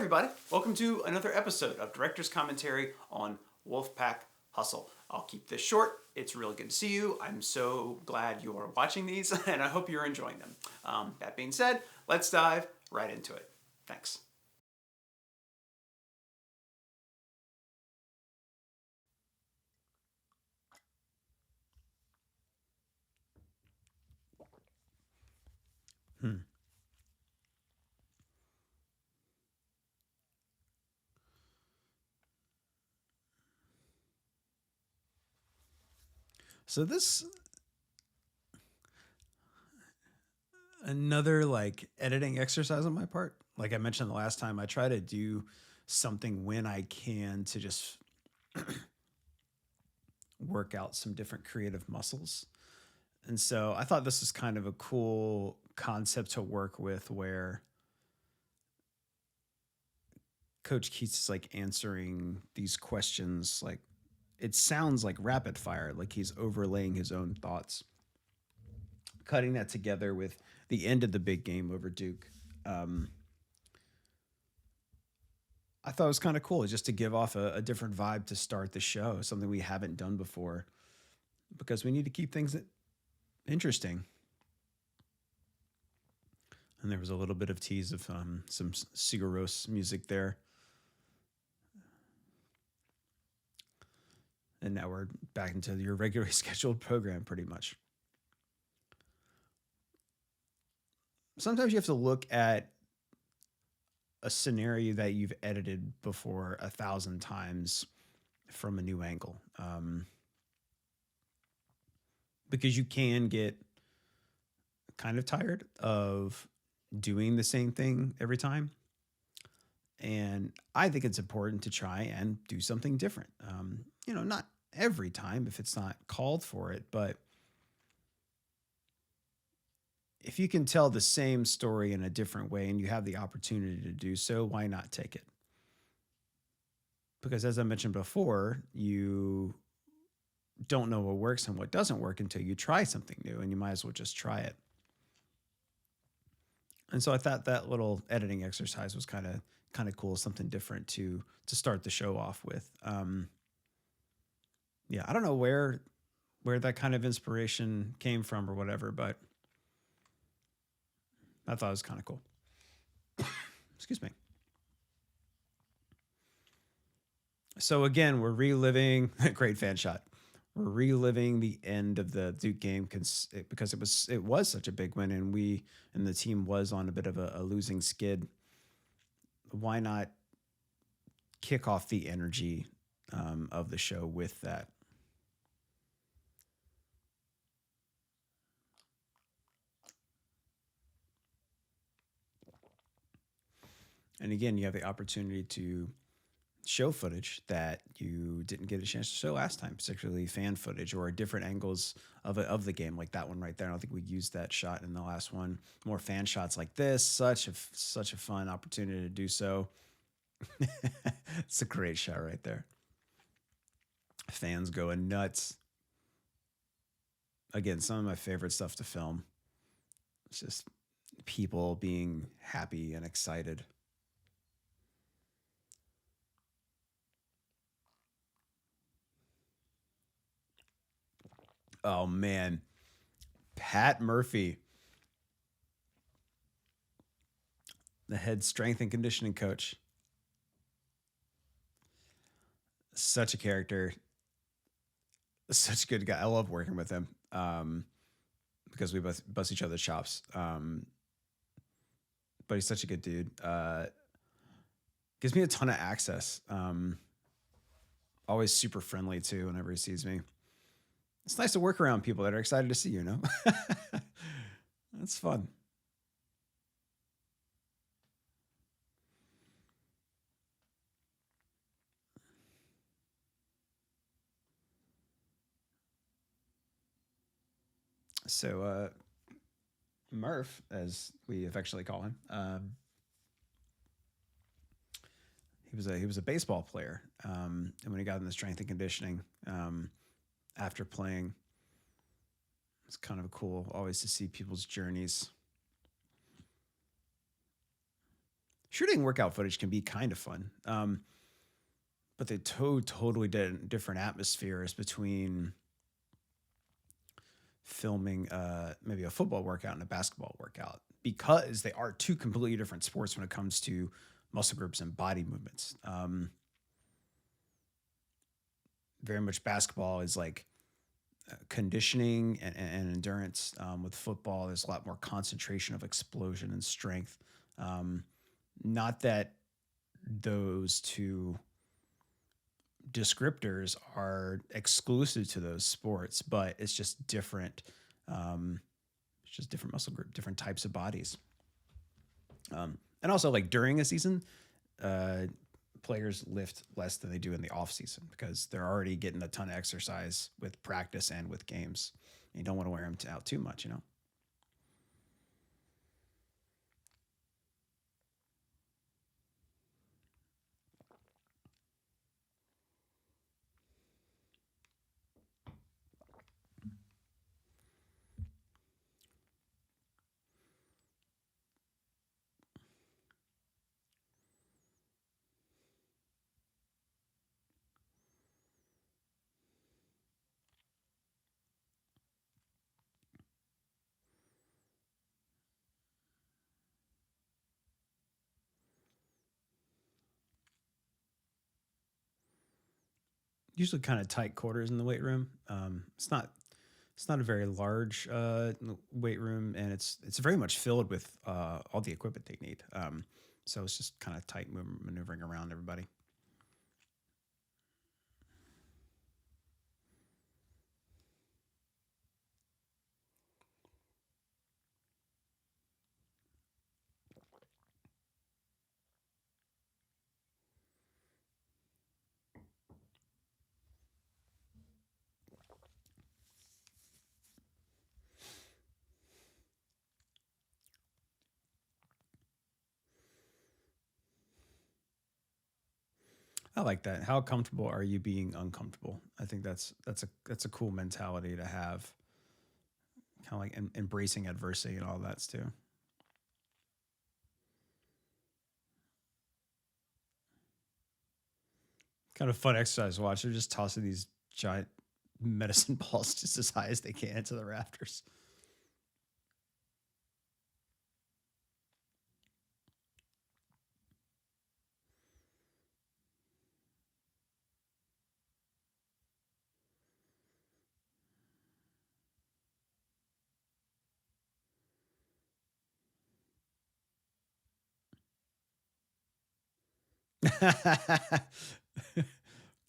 everybody. Welcome to another episode of Director's Commentary on Wolfpack Hustle. I'll keep this short. It's really good to see you. I'm so glad you are watching these, and I hope you're enjoying them. That being said, let's dive right into it. Thanks. So this another editing exercise on my part. Like I mentioned the last time, I try to do something when I can to just work out some different creative muscles. And so I thought this was kind of a cool concept to work with where Coach Keats is answering these questions it sounds like rapid fire, like he's overlaying his own thoughts, cutting that together with the end of the big game over Duke. I thought it was kind of cool just to give off a different vibe to start the show, something we haven't done before, because we need to keep things interesting. And there was a little bit of tease of some Sigur Rós music there. And now we're back into your regularly scheduled program, pretty much. Sometimes you have to look at a scenario that you've edited before 1,000 times from a new angle. Because you can get kind of tired of doing the same thing every time. And I think it's important to try and do something different. Not every time if it's not called for it, but if you can tell the same story in a different way and you have the opportunity to do so, why not take it? Because as I mentioned before, you don't know what works and what doesn't work until you try something new, and you might as well just try it. And so I thought that little editing exercise was kind of cool, something different to start the show off with. Yeah, I don't know where that kind of inspiration came from or whatever, but I thought it was kind of cool. Excuse me. So again, we're reliving great fan shot. We're reliving the end of the Duke game because it was such a big win, and the team was on a bit of a losing skid. Why not kick off the energy of the show with that? And again, you have the opportunity to show footage that you didn't get a chance to show last time, particularly fan footage or different angles of the game, like that one right there. I don't think we used that shot in the last one. More fan shots like this, such a fun opportunity to do so. It's a great shot right there. Fans going nuts. Again, some of my favorite stuff to film. It's just people being happy and excited. Oh man, Pat Murphy, the head strength and conditioning coach. Such a character. Such a good guy. I love working with him because we both bust each other's chops. But he's such a good dude. Gives me a ton of access. Always super friendly too whenever he sees me. It's nice to work around people that are excited to see you, That's fun. So Murph, as we affectionately call him, he was a baseball player, and when he got into strength and conditioning, after playing, it's kind of cool always to see people's journeys. shooting workout footage can be kind of fun. But the totally different atmospheres between filming maybe a football workout and a basketball workout, because they are two completely different sports when it comes to muscle groups and body movements. Very much basketball is like conditioning and endurance. With football, there's a lot more concentration of explosion and strength. Not that those two descriptors are exclusive to those sports, but it's just different. It's just different muscle group, different types of bodies. And also, like during a season, players lift less than they do in the off season because they're already getting a ton of exercise with practice and with games. And you don't want to wear them out too much, you know? Usually kind of tight quarters in the weight room. It's not a very large weight room, and it's very much filled with all the equipment they need. So it's just kind of tight maneuvering around everybody. I like that. How comfortable are you being uncomfortable? I think that's a cool mentality to have. Kind of like embracing adversity and all that too. Kind of fun exercise to watch. They're just tossing these giant medicine balls just as high as they can into the rafters.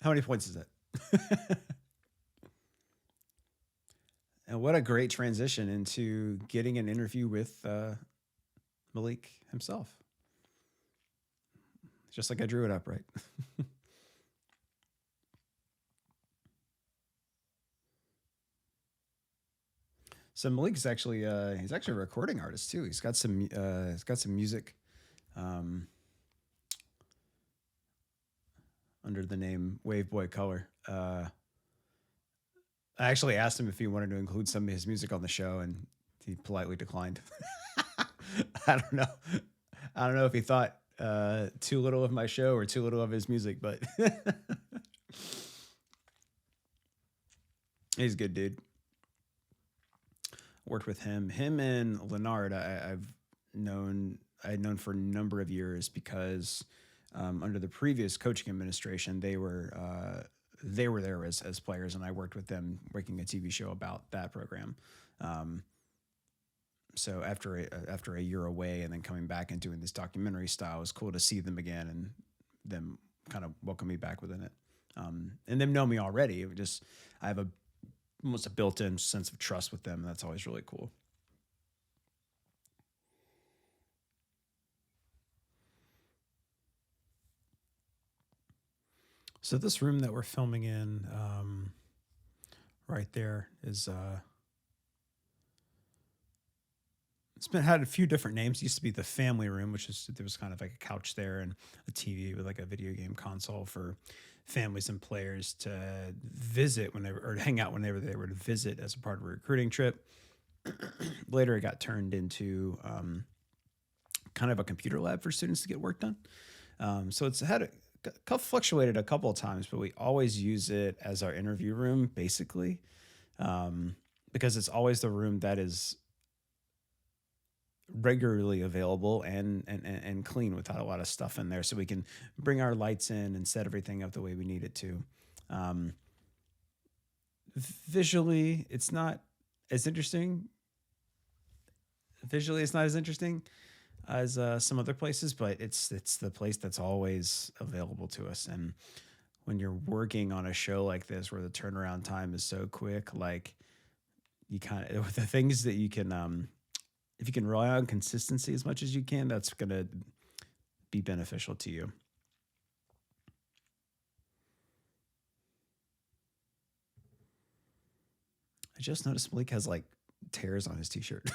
How many points is that? And what a great transition into getting an interview with Malik himself. Just like I drew it up, right? So Malik is actually he's actually a recording artist too. He's got some music um, under the name Wave Boy Color. I actually asked him if he wanted to include some of his music on the show, and he politely declined. I don't know. I don't know if he thought too little of my show or too little of his music, but he's a good dude. Worked with him. Him and Leonard, I had known for a number of years because under the previous coaching administration, they were there as players, and I worked with them working a TV show about that program. Um, so after a year away and then coming back and doing this documentary style, it was cool to see them again and them kind of welcome me back within it. And them know me already. I have almost a built-in sense of trust with them. And that's always really cool. So this room that we're filming in, right there is had a few different names. It used to be the family room, there was kind of like a couch there and a TV with like a video game console for families and players to visit whenever, or hang out whenever they were to visit as a part of a recruiting trip. Later, it got turned into kind of a computer lab for students to get work done. So it's had fluctuated a couple of times, but we always use it as our interview room, basically, because it's always the room that is regularly available and clean without a lot of stuff in there, so we can bring our lights in and set everything up the way we need it to. Um, visually, it's not as interesting. Visually, it's not as interesting as some other places, but it's the place that's always available to us. And when you're working on a show like this, where the turnaround time is so quick, like you kind of the things that you can, if you can rely on consistency as much as you can, that's gonna be beneficial to you. I just noticed Malik has like tears on his t-shirt.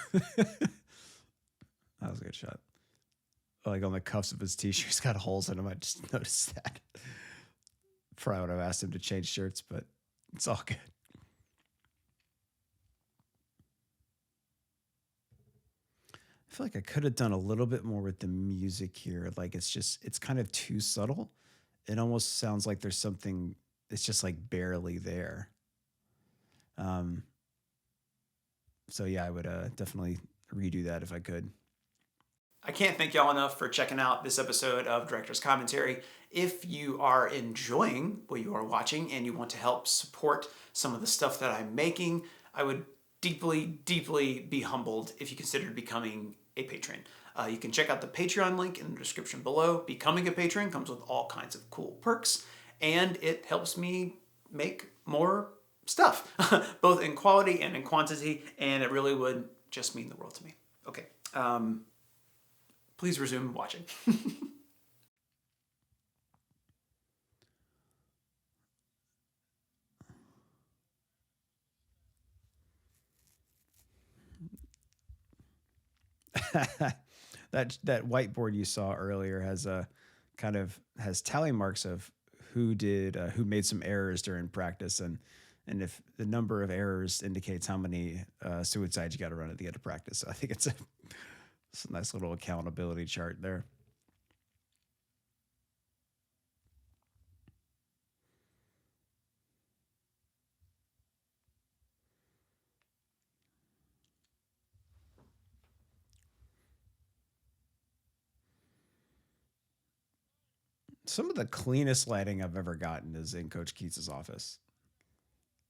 That was a good shot. Like on the cuffs of his t-shirt, he's got holes in them. I just noticed that. Probably would have asked him to change shirts, but it's all good. I feel like I could have done a little bit more with the music here. Like it's kind of too subtle. It almost sounds like there's something, it's just like barely there. Um, so yeah, I would definitely redo that if I could. I can't thank y'all enough for checking out this episode of Director's Commentary. If you are enjoying what you are watching and you want to help support some of the stuff that I'm making, I would deeply, deeply be humbled if you considered becoming a patron. You can check out the Patreon link in the description below. Becoming a patron comes with all kinds of cool perks, and it helps me make more stuff, both in quality and in quantity, and it really would just mean the world to me. Okay. Please resume watching. That whiteboard you saw earlier has a kind of has tally marks of who made some errors during practice, and if the number of errors indicates how many suicides you got to run at the end of practice. So I think it's a nice little accountability chart there. Some of the cleanest lighting I've ever gotten is in Coach Keats's office.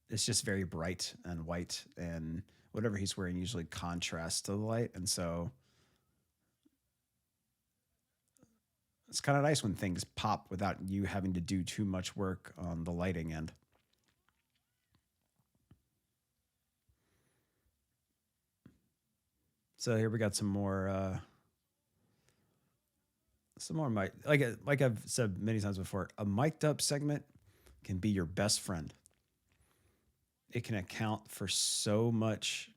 It's just very bright and white, and whatever he's wearing usually contrasts to the light, and so it's kind of nice when things pop without you having to do too much work on the lighting end. So here we got some more mic. Like I've said many times before, a mic'd up segment can be your best friend. It can account for so much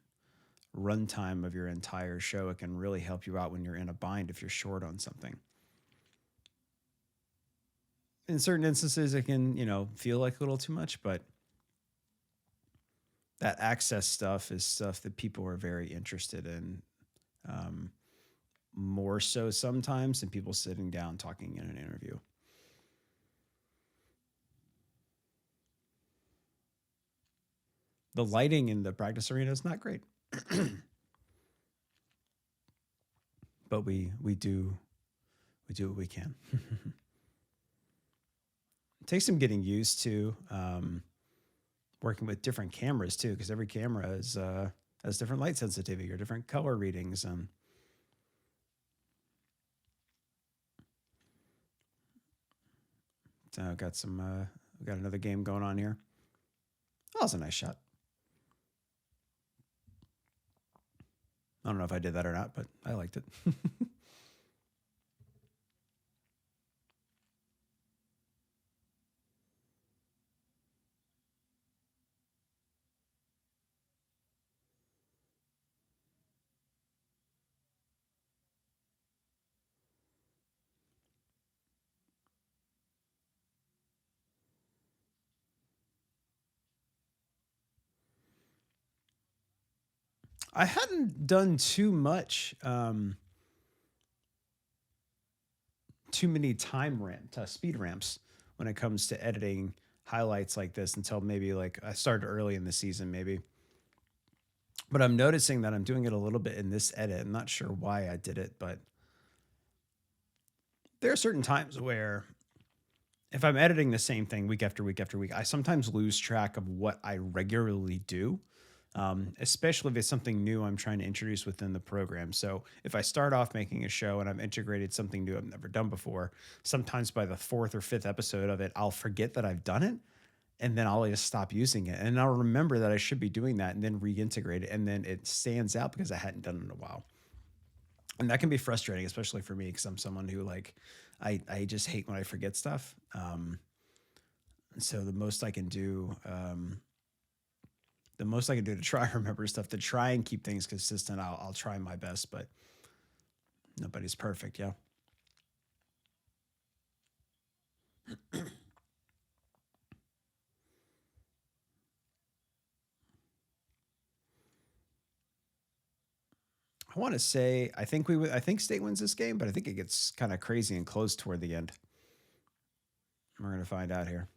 runtime of your entire show. It can really help you out when you're in a bind if you're short on something. In certain instances, it can, feel like a little too much, but that access stuff is stuff that people are very interested in. More so sometimes than people sitting down talking in an interview. The lighting in the practice arena is not great. But we do what we can. It takes some getting used to, working with different cameras too, because every camera has different light sensitivity or different color readings. And so we got another game going on here. That was a nice shot. I don't know if I did that or not, but I liked it. I hadn't done too much too many speed ramps when it comes to editing highlights like this until maybe like I started early in the season, maybe. But I'm noticing that I'm doing it a little bit in this edit. I'm not sure why I did it, but there are certain times where if I'm editing the same thing week after week after week, I sometimes lose track of what I regularly do, especially if it's something new I'm trying to introduce within the program. So if I start off making a show and I've integrated something new I've never done before, sometimes by the fourth or fifth episode of it, I'll forget that I've done it. And then I'll just stop using it. And I'll remember that I should be doing that and then reintegrate it. And then it stands out because I hadn't done it in a while. And that can be frustrating, especially for me, because I'm someone who like, I just hate when I forget stuff. So the most I can do, to try and remember stuff, to try and keep things consistent, I'll try my best, but nobody's perfect. Yeah. I want to say I think State wins this game, but I think it gets kind of crazy and close toward the end. We're gonna find out here.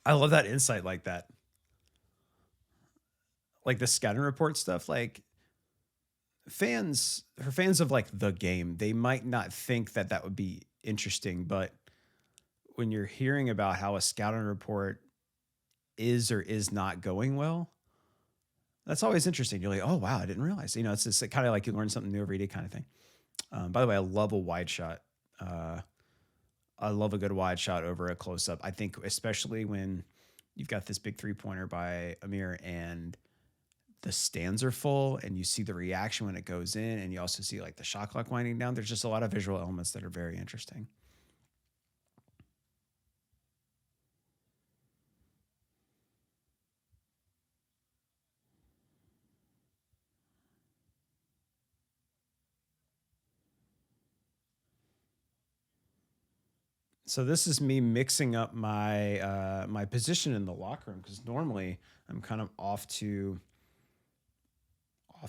I love that insight like that. Like the scouting report stuff, like fans of like the game, they might not think that that would be interesting, but when you're hearing about how a scouting report is or is not going well, that's always interesting. You're like, oh wow, I didn't realize. It's just kind of like you learn something new every day kind of thing. By the way, I love a wide shot. I love a good wide shot over a close up. I think especially when you've got this big 3-pointer by Amir and the stands are full and you see the reaction when it goes in, and you also see like the shot clock winding down. There's just a lot of visual elements that are very interesting. So this is me mixing up my position in the locker room, because normally I'm kind of off to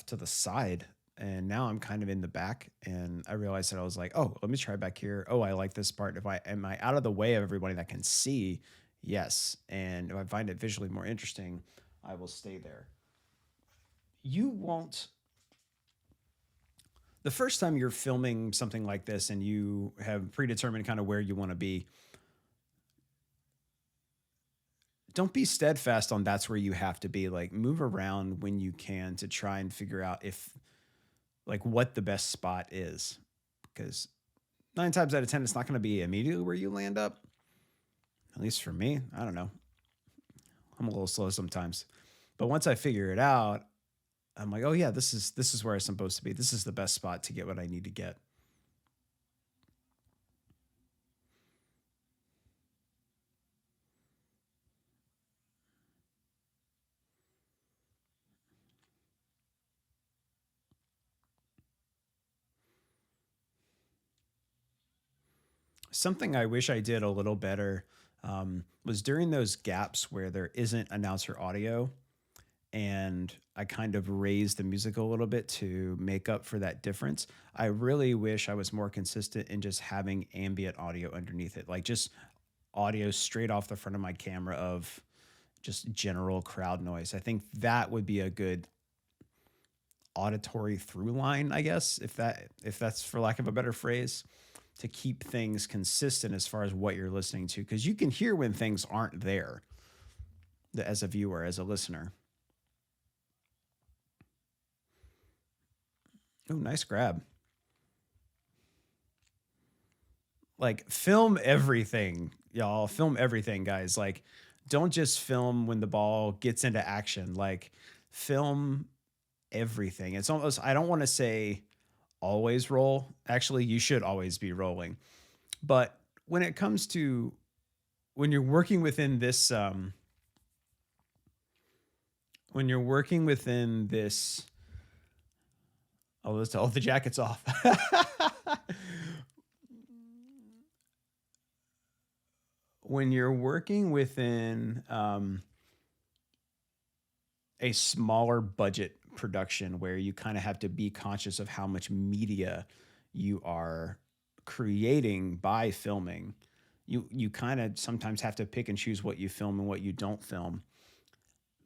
the side, and now I'm kind of in the back. And I realized that I was like, oh, let me try back here. Oh, I like this part. If I am I out of the way of everybody that can see? Yes. And if I find it visually more interesting, I will stay there. You won't The first time you're filming something like this and you have predetermined kind of where you want to be, don't be steadfast on that's where you have to be. Like move around when you can to try and figure out if like what the best spot is. Because 9 times out of 10, it's not going to be immediately where you land up. At least for me, I don't know. I'm a little slow sometimes. But once I figure it out, I'm like, oh yeah, this is where I'm supposed to be. This is the best spot to get what I need to get. Something I wish I did a little better was during those gaps where there isn't announcer audio, and I kind of raised the music a little bit to make up for that difference. I really wish I was more consistent in just having ambient audio underneath it, like just audio straight off the front of my camera of just general crowd noise. I think that would be a good auditory through line, I guess, if that's for lack of a better phrase, to keep things consistent as far as what you're listening to, because you can hear when things aren't there as a viewer, as a listener. Oh, nice grab. Like film everything, y'all. Film everything, guys. Like don't just film when the ball gets into action. Like film everything. It's almost, I don't want to say always roll. Actually, you should always be rolling. But when it comes to when you're working within this, when you're working within this, oh, the jacket's off. When you're working within a smaller budget production where you kind of have to be conscious of how much media you are creating by filming, you kind of sometimes have to pick and choose what you film and what you don't film.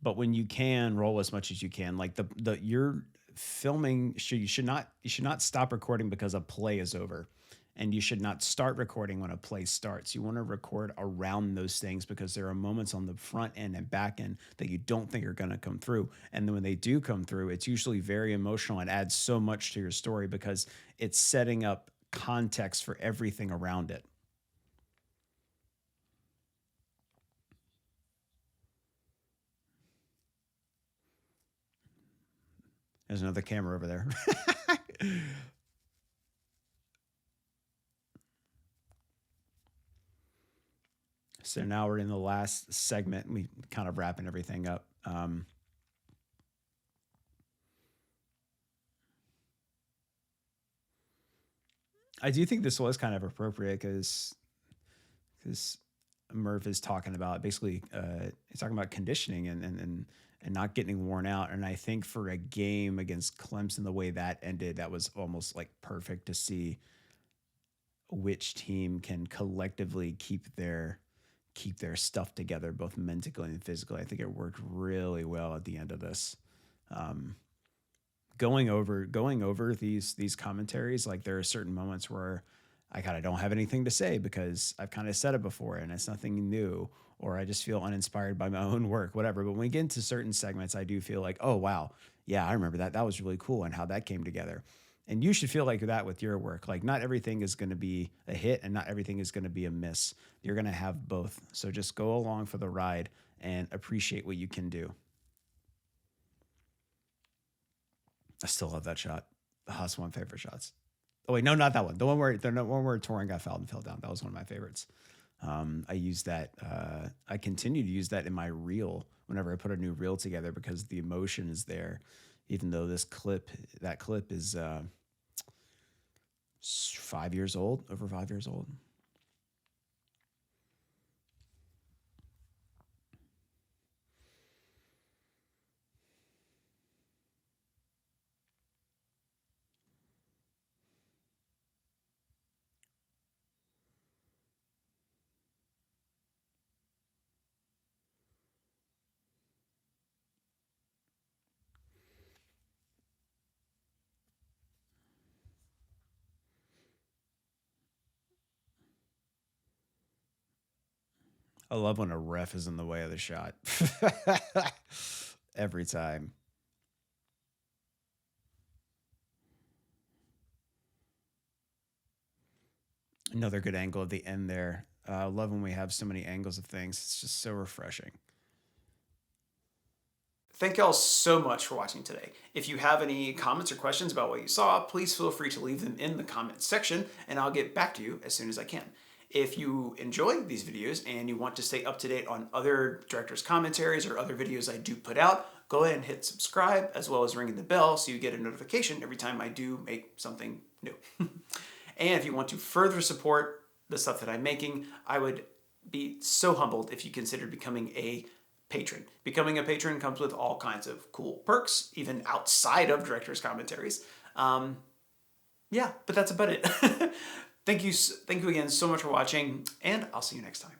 But when you can roll as much as you can, like the you're filming, you should not stop recording because a play is over, and you should not start recording when a play starts. You want to record around those things because there are moments on the front end and back end that you don't think are going to come through, and then when they do come through, it's usually very emotional and adds so much to your story because it's setting up context for everything around it. There's another camera over there. So now we're in the last segment. We kind of wrapping everything up. I do think this was kind of appropriate because Murph is talking about basically he's talking about conditioning and not getting worn out. And I think for a game against Clemson, the way that ended, that was almost like perfect to see which team can collectively keep their stuff together, both mentally and physically. I think it worked really well at the end of this. Going over these commentaries, like there are certain moments where I kind of don't have anything to say because I've kind of said it before and it's nothing new, or I just feel uninspired by my own work, whatever. But when we get into certain segments, I do feel like, oh, wow, yeah, I remember that. That was really cool and how that came together. And you should feel like that with your work. Like not everything is going to be a hit and not everything is going to be a miss. You're going to have both. So just go along for the ride and appreciate what you can do. I still love that shot. That's one of my favorite shots. Oh wait, no, not that one. The one where Torin got fouled and fell down. That was one of my favorites. I use that. I continue to use that in my reel whenever I put a new reel together because the emotion is there. Even though that clip is 5 years old, over 5 years old. I love when a ref is in the way of the shot. Every time. Another good angle at the end there. I love when we have so many angles of things. It's just so refreshing. Thank y'all so much for watching today. If you have any comments or questions about what you saw, please feel free to leave them in the comments section and I'll get back to you as soon as I can. If you enjoy these videos and you want to stay up to date on other directors' commentaries or other videos I do put out, go ahead and hit subscribe as well as ringing the bell so you get a notification every time I do make something new. And if you want to further support the stuff that I'm making, I would be so humbled if you considered becoming a patron. Becoming a patron comes with all kinds of cool perks, even outside of director's commentaries. Yeah, but that's about it. Thank you again so much for watching, and I'll see you next time.